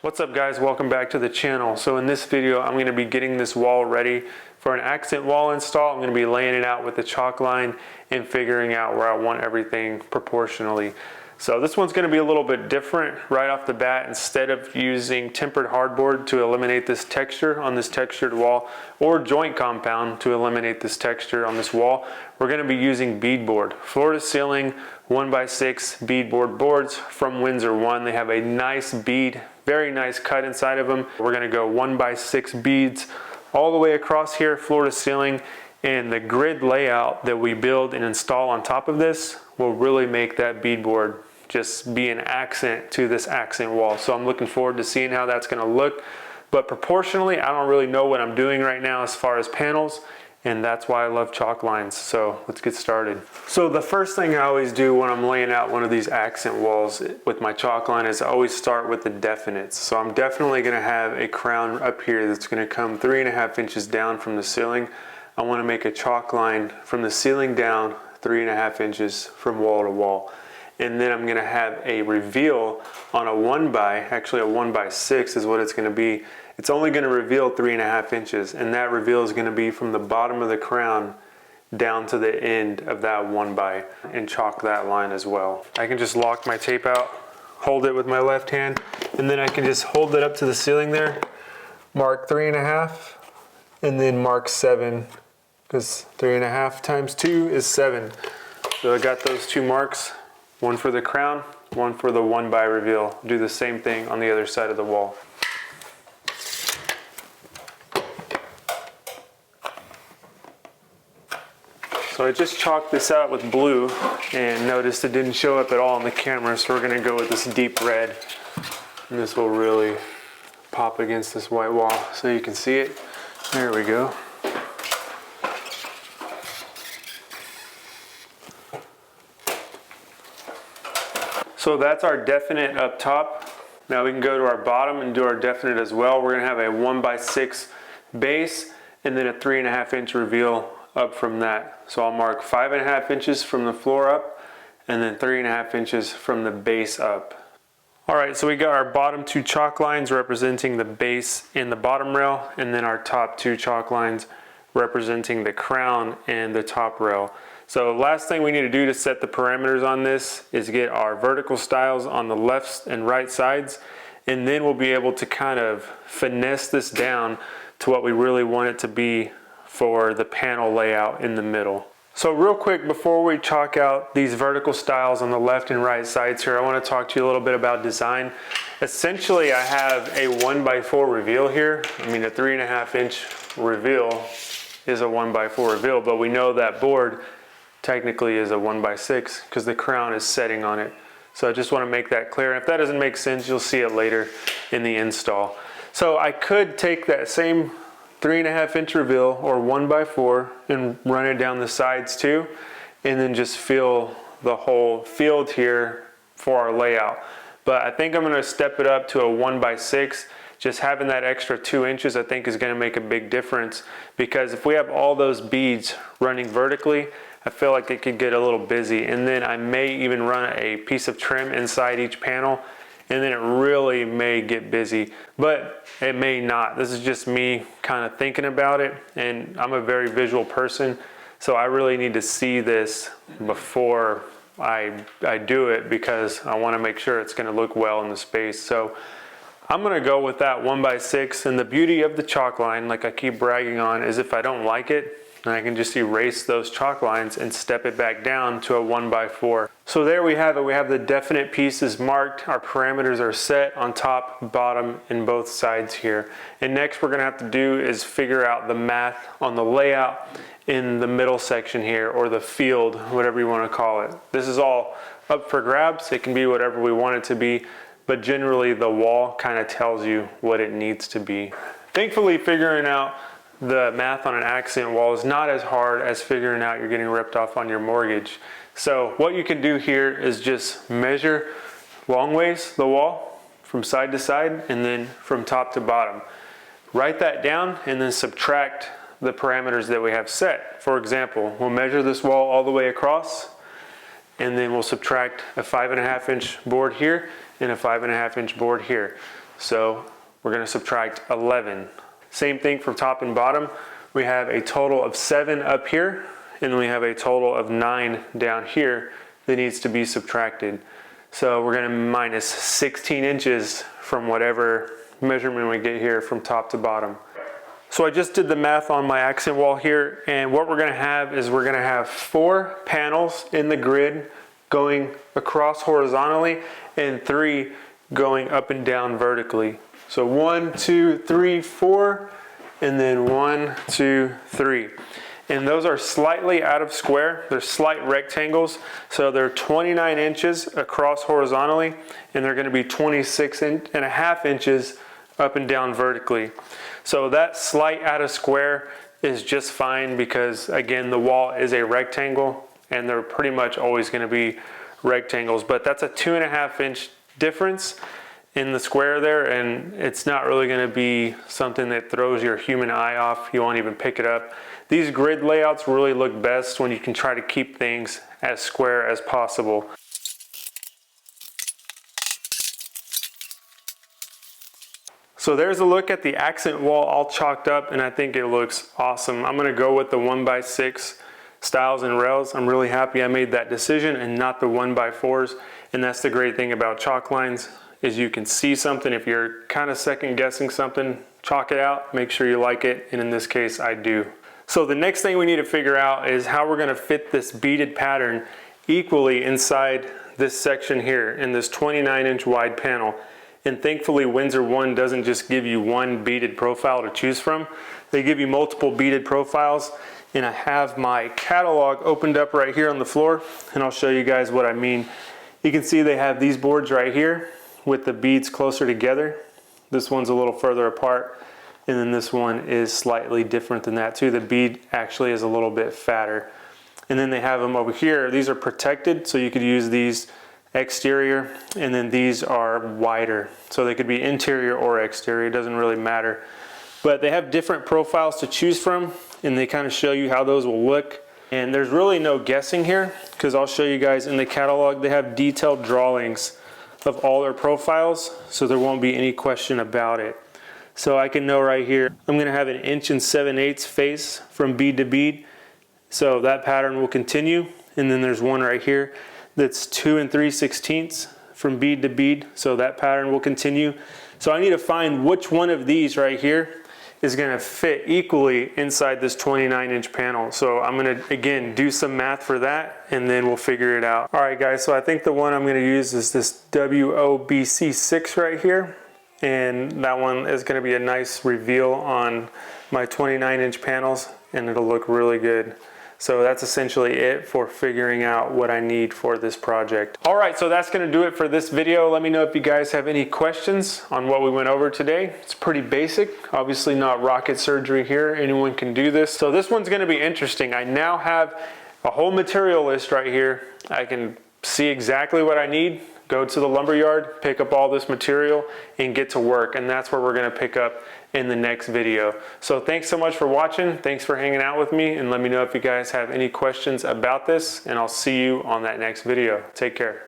What's up guys, welcome back to the channel. So in this video I'm going to be getting this wall ready for an accent wall install. I'm going to be laying it out with the chalk line and figuring out where I want everything proportionally. So this one's going to be a little bit different right off the bat. Instead of using tempered hardboard to eliminate this texture on this textured wall, or joint compound to eliminate this texture on this wall, we're going to be using beadboard. Floor to ceiling 1x6 beadboard boards from Windsor One. They have a nice bead, very nice cut inside of them. We're going to go 1x6 beads all the way across here, floor to ceiling, and the grid layout that we build and install on top of this will really make that beadboard just be an accent to this accent wall. So I'm looking forward to seeing how that's going to look. But proportionally, I don't really know what I'm doing right now as far as panels, and that's why I love chalk lines. So let's get started. So the first thing I always do when I'm laying out one of these accent walls with my chalk line is I always start with the definites. So I'm definitely going to have a crown up here that's going to come 3.5 inches down from the ceiling. I want to make a chalk line from the ceiling down 3.5 inches from wall to wall. And then I'm going to have a reveal on a 1x6 is what it's going to be. It's only going to reveal 3.5 inches, and that reveal is going to be from the bottom of the crown down to the end of that 1x, and chalk that line as well. I can just lock my tape out, hold it with my left hand, and then I can just hold it up to the ceiling there, mark 3.5, and then mark 7, because 3.5 times 2 is 7. So I got those two marks. One for the crown, one for the 1x reveal. Do the same thing on the other side of the wall. So I just chalked this out with blue and noticed it didn't show up at all on the camera, so we're going to go with this deep red. And this will really pop against this white wall so you can see it. There we go. So that's our definite up top. Now we can go to our bottom and do our definite as well. We're gonna have a 1x6 base and then a 3.5 inch reveal up from that. So I'll mark 5.5 inches from the floor up and then 3.5 inches from the base up. All right, so we got our bottom two chalk lines representing the base and the bottom rail, and then our top two chalk lines representing the crown and the top rail. So last thing we need to do to set the parameters on this is get our vertical stiles on the left and right sides, and then we'll be able to kind of finesse this down to what we really want it to be for the panel layout in the middle. So real quick, before we chalk out these vertical stiles on the left and right sides here, I want to talk to you a little bit about design. Essentially, I have a 1x4 reveal here. I mean, a 3.5 inch reveal is a 1x4 reveal, but we know that board technically is a 1x6 because the crown is setting on it. So I just want to make that clear. And if that doesn't make sense, you'll see it later in the install. So I could take that same 3.5 inch reveal or 1x4 and run it down the sides too, and then just fill the whole field here for our layout. But I think I'm going to step it up to a 1x6. Just having that extra 2 inches I think is going to make a big difference, because if we have all those beads running vertically, I feel like it could get a little busy. And then I may even run a piece of trim inside each panel, and then it really may get busy, but it may not. This is just me kind of thinking about it, and I'm a very visual person, so I really need to see this before I do it, because I want to make sure it's going to look well in the space. So I'm going to go with that 1x6, and the beauty of the chalk line, like I keep bragging on, is if I don't like it, and I can just erase those chalk lines and step it back down to a 1x4. So there we have it. We have the definite pieces marked. Our parameters are set on top, bottom, and both sides here. And next we're gonna have to do is figure out the math on the layout in the middle section here, or the field, whatever you wanna call it. This is all up for grabs. It can be whatever we want it to be, but generally the wall kind of tells you what it needs to be. Thankfully, figuring out the math on an accent wall is not as hard as figuring out you're getting ripped off on your mortgage. So what you can do here is just measure long ways the wall from side to side and then from top to bottom. Write that down and then subtract the parameters that we have set. For example, we'll measure this wall all the way across, and then we'll subtract a 5.5 inch board here and a 5.5 inch board here. So we're gonna subtract 11. Same thing from top and bottom. We have a total of 7 up here, and then we have a total of 9 down here that needs to be subtracted. So we're gonna minus 16 inches from whatever measurement we get here from top to bottom. So I just did the math on my accent wall here, and what we're gonna have is we're gonna have 4 panels in the grid going across horizontally and 3 going up and down vertically. So 1, 2, 3, 4, and then 1, 2, 3. And those are slightly out of square. They're slight rectangles. So they're 29 inches across horizontally, and they're gonna be 26.5 inches up and down vertically. So that slight out of square is just fine because, again, the wall is a rectangle and they're pretty much always gonna be rectangles. But that's a 2.5 inch difference in the square there, and it's not really gonna be something that throws your human eye off. You won't even pick it up. These grid layouts really look best when you can try to keep things as square as possible. So there's a look at the accent wall all chalked up, and I think it looks awesome. I'm gonna go with the 1x6 stiles and rails. I'm really happy I made that decision and not the 1x4s. And that's the great thing about chalk lines, is you can see something. If you're kind of second guessing something, chalk it out, make sure you like it, and in this case I do. So the next thing we need to figure out is how we're gonna fit this beaded pattern equally inside this section here in this 29 inch wide panel. And thankfully Windsor One doesn't just give you one beaded profile to choose from. They give you multiple beaded profiles, and I have my catalog opened up right here on the floor, and I'll show you guys what I mean. You can see they have these boards right here with the beads closer together. This one's a little further apart, and then this one is slightly different than that too. The bead actually is a little bit fatter. And then they have them over here. These are protected, so you could use these exterior, and then these are wider. So they could be interior or exterior, it doesn't really matter. But they have different profiles to choose from, and they kind of show you how those will look. And there's really no guessing here, because I'll show you guys in the catalog, they have detailed drawings of all their profiles, so there won't be any question about it. So I can know right here, I'm gonna have an 1 7/8 face from bead to bead. So that pattern will continue. And then there's one right here that's 2 3/16 from bead to bead. So that pattern will continue. So I need to find which one of these right here is gonna fit equally inside this 29 inch panel. So I'm gonna, again, do some math for that, and then we'll figure it out. All right guys, so I think the one I'm gonna use is this WOBC6 right here. And that one is gonna be a nice reveal on my 29 inch panels, and it'll look really good. So that's essentially it for figuring out what I need for this project. All right, so that's gonna do it for this video. Let me know if you guys have any questions on what we went over today. It's pretty basic, obviously not rocket surgery here. Anyone can do this. So this one's gonna be interesting. I now have a whole material list right here. I can see exactly what I need, go to the lumber yard, pick up all this material, and get to work. And that's where we're gonna pick up in the next video. So thanks so much for watching. Thanks for hanging out with me, and let me know if you guys have any questions about this, and I'll see you on that next video. Take care.